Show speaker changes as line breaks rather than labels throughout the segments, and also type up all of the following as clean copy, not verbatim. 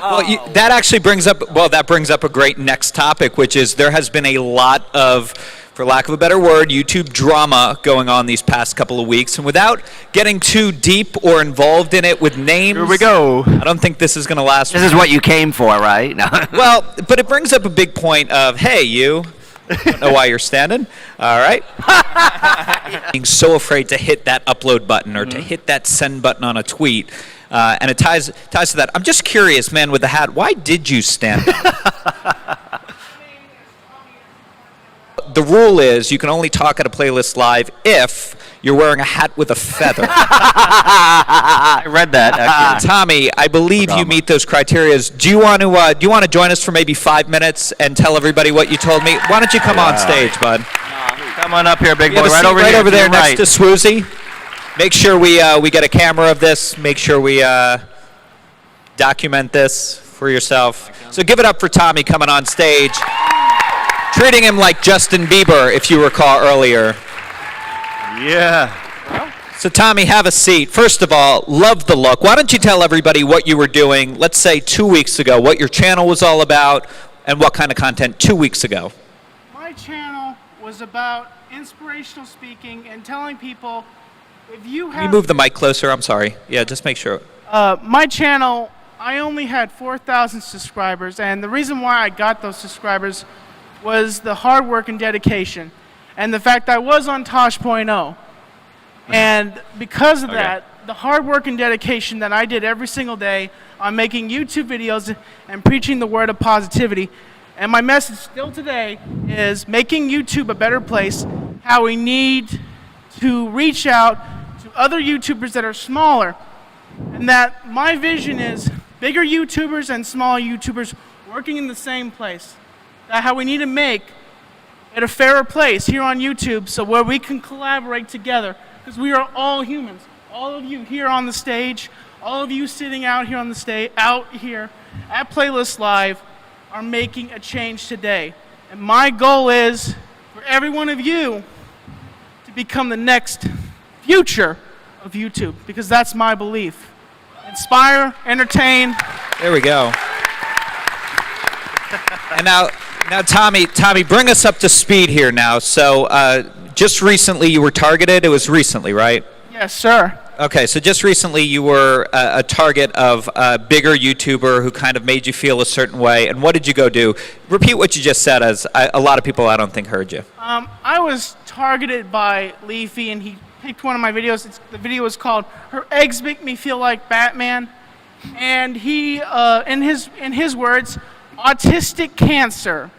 Well, that actually brings up a great next topic, which is there has been a lot of, for lack of a better word, YouTube drama going on these past couple of weeks. And without getting too deep or involved in it with names,
here we go.
I don't think this is going to last.
This is what you came for, right? No.
Well, but it brings up a big point of, hey, you. Don't know why you're standing. All right. Being so afraid to hit that upload button or to hit that send button on a tweet. And it ties to that. I'm just curious, man, with the hat, why did you stand up? The rule is you can only talk at a playlist live if you're wearing a hat with a feather.
I read that, actually.
Tommy, I believe you meet those criteria. Do you want to join us for maybe 5 minutes and tell everybody what you told me? Why don't you come on stage, bud?
Come on up here, big boy.
Right over there next to Swoozy. Make sure we get a camera of this. Make sure we document this for yourself. So give it up for Tommy coming on stage. Treating him like Justin Bieber, if you recall earlier.
Yeah.
So Tommy, have a seat. First of all, love the look. Why don't you tell everybody what you were doing, let's say 2 weeks ago, what your channel was all about, and what kind of content 2 weeks ago?
My channel was about inspirational speaking and telling people if you have...
Can you move the mic closer? I'm sorry. Yeah, just make sure.
My channel, I only had 4,000 subscribers, and the reason why I got those subscribers was the hard work and dedication, and the fact I was on Tosh.o. And because of that, the hard work and dedication that I did every single day on making YouTube videos and preaching the word of positivity, and my message still today is making YouTube a better place, how we need to reach out to other YouTubers that are smaller, and that my vision is bigger YouTubers and smaller YouTubers working in the same place. How we need to make it a fairer place here on YouTube, so where we can collaborate together, because we are all humans. All of you here on the stage, all of you sitting out here on the stage, out here at Playlist Live, are making a change today. And my goal is for every one of you to become the next future of YouTube, because that's my belief. Inspire, entertain.
There we go. And now, Tommy, bring us up to speed here now. So, just recently you were targeted. It was recently, right?
Yes, sir.
Okay, so just recently you were a target of a bigger YouTuber who kind of made you feel a certain way. And what did you go do? Repeat what you just said, as a lot of people I don't think heard you.
I was targeted by Leafy, and he picked one of my videos. The video was called "Her Eggs Make Me Feel Like Batman," and he, in his words, autistic cancer,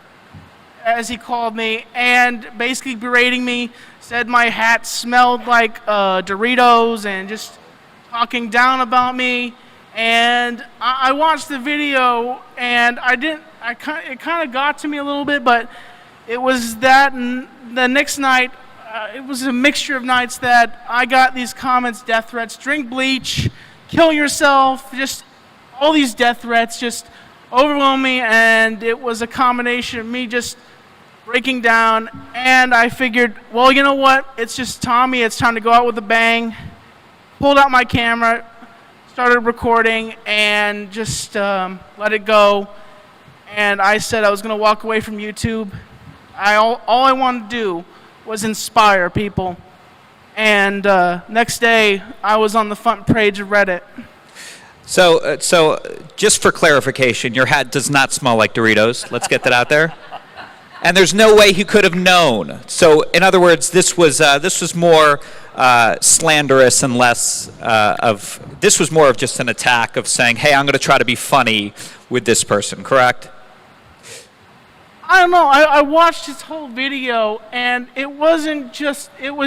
as he called me, and basically berating me, said my hat smelled like Doritos, and just talking down about me. And I watched the video, and it kind of got to me a little bit, but it was that, and the next night, it was a mixture of nights that I got these comments, death threats, drink bleach, kill yourself, just all these death threats just overwhelmed me, and it was a combination of me just breaking down, and I figured, well, you know what, it's just Tommy, it's time to go out with a bang. Pulled out my camera, started recording, and just let it go. And I said I was going to walk away from YouTube. All I wanted to do was inspire people. And next day, I was on the front page of Reddit.
So just for clarification, your hat does not smell like Doritos. Let's get that out there. And there's no way he could have known. So, in other words, this was more slanderous and less this was more of just an attack of saying, hey, I'm going to try to be funny with this person, correct?
I don't know. I watched his whole video, and it was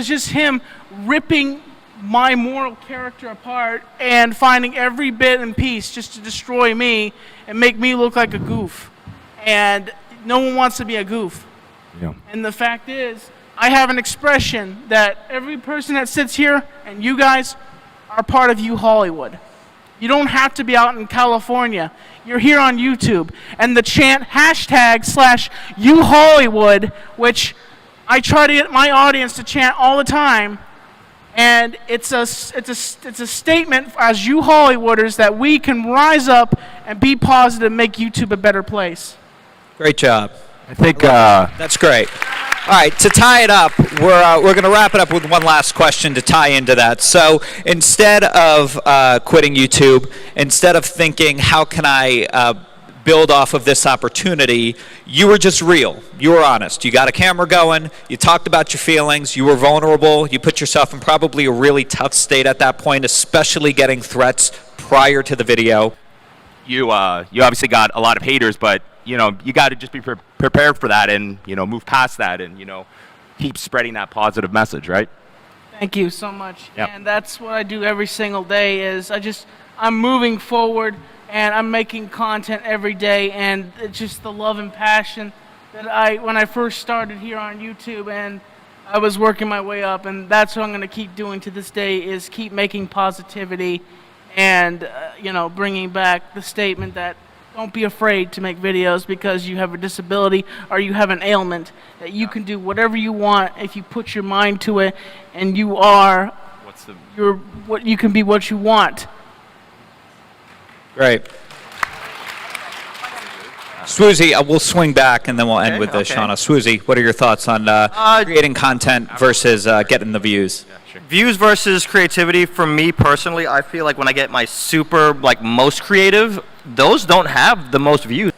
just him ripping my moral character apart and finding every bit and piece just to destroy me and make me look like a goof. And no one wants to be a goof.
Yeah.
And the fact is, I have an expression that every person that sits here and you guys are part of you Hollywood. You don't have to be out in California. You're here on YouTube. And the chant #you Hollywood, which I try to get my audience to chant all the time. And it's a statement as you Hollywooders that we can rise up and be positive, make YouTube a better place.
Great job.
I think
That's great. All right, to tie it up, we're going to wrap it up with one last question to tie into that. So instead of quitting YouTube, instead of thinking, how can I build off of this opportunity, you were just real. You were honest. You got a camera going. You talked about your feelings. You were vulnerable. You put yourself in probably a really tough state at that point, especially getting threats prior to the video.
You obviously got a lot of haters, but you got to just be prepared for that, and move past that, and keep spreading that positive message, right?
Thank you so much.
Yep.
And that's what I do every single day. I'm moving forward, and I'm making content every day, and it's just the love and passion that when I first started here on YouTube, and I was working my way up, and that's what I'm going to keep doing to this day, is keep making positivity, and bringing back the statement that don't be afraid to make videos because you have a disability or you have an ailment, that you can do whatever you want if you put your mind to it, and you can be what you want.
Great. Swoozie, we'll swing back and then we'll end with this,
okay.
Shauna. Swoozie, what are your thoughts on creating content versus getting the views?
Views versus creativity. For me personally, I feel like when I get my most creative, those don't have the most views.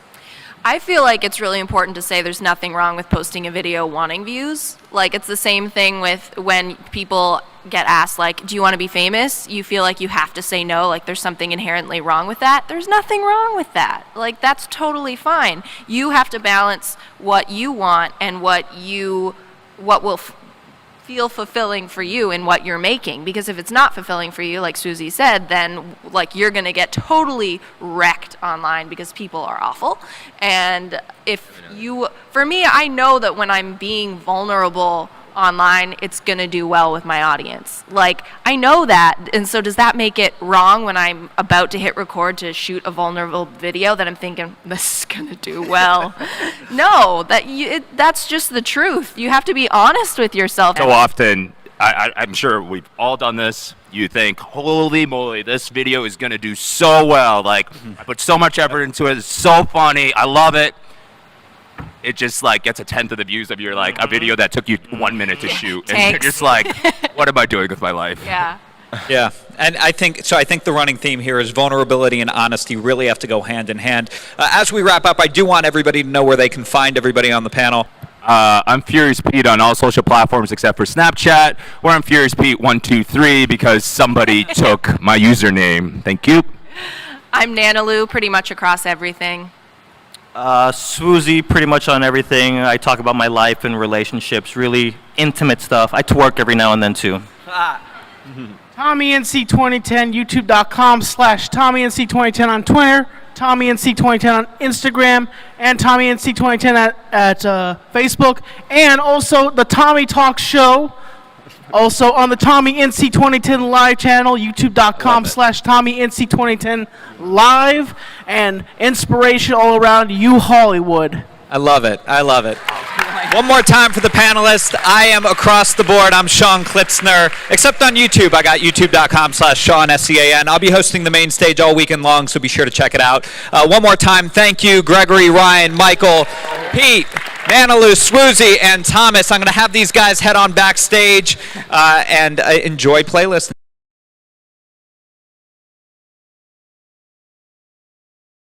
I feel like it's really important to say there's nothing wrong with posting a video wanting views. Like, it's the same thing with when people get asked, like, do you want to be famous? You feel like you have to say no, like there's something inherently wrong with that. There's nothing wrong with that. Like, that's totally fine. You have to balance what you want and what will feel fulfilling for you in what you're making, because if it's not fulfilling for you, like Susie said, then like you're going to get totally wrecked online because people are awful. And for me, I know that when I'm being vulnerable online, it's going to do well with my audience. Like, I know that, and so does that make it wrong when I'm about to hit record to shoot a vulnerable video that I'm thinking, this is going to do well? No, that's just the truth. You have to be honest with yourself.
So often, I'm sure we've all done this. You think, holy moly, this video is going to do so well. Like, I put so much effort into it. It's so funny. I love it. It just gets a tenth of the views of your a video that took you 1 minute to shoot, and you're just like, what am I doing with my life?
Yeah.
Yeah, and I think the running theme here is vulnerability and honesty really have to go hand in hand. As we wrap up, I do want everybody to know where they can find everybody on the panel.
I'm Furious Pete on all social platforms except for Snapchat, or I'm Furious Pete 123 because somebody took my username. Thank you.
I'm Nanaloo, pretty much across everything.
Swoozie, pretty much on everything. I talk about my life and relationships, really intimate stuff. I twerk every now and then too.
TommyNC2010, youtube.com/TommyNC2010 on Twitter, TommyNC2010 on Instagram, and TommyNC2010 at Facebook, and also the Tommy Talk Show. Also on the TommyNC2010 live channel, youtube.com/TommyNC2010 live, and inspiration all around you, Hollywood.
I love it. I love it. One more time for the panelists. I am across the board. I'm Sean Klitzner. Except on YouTube, I got youtube.com/Sean, SCAN. I'll be hosting the main stage all weekend long, so be sure to check it out. One more time, thank you, Gregory, Ryan, Michael, Pete, Nanaloo, Swoozie, and Thomas. I'm going to have these guys head on backstage and enjoy playlists.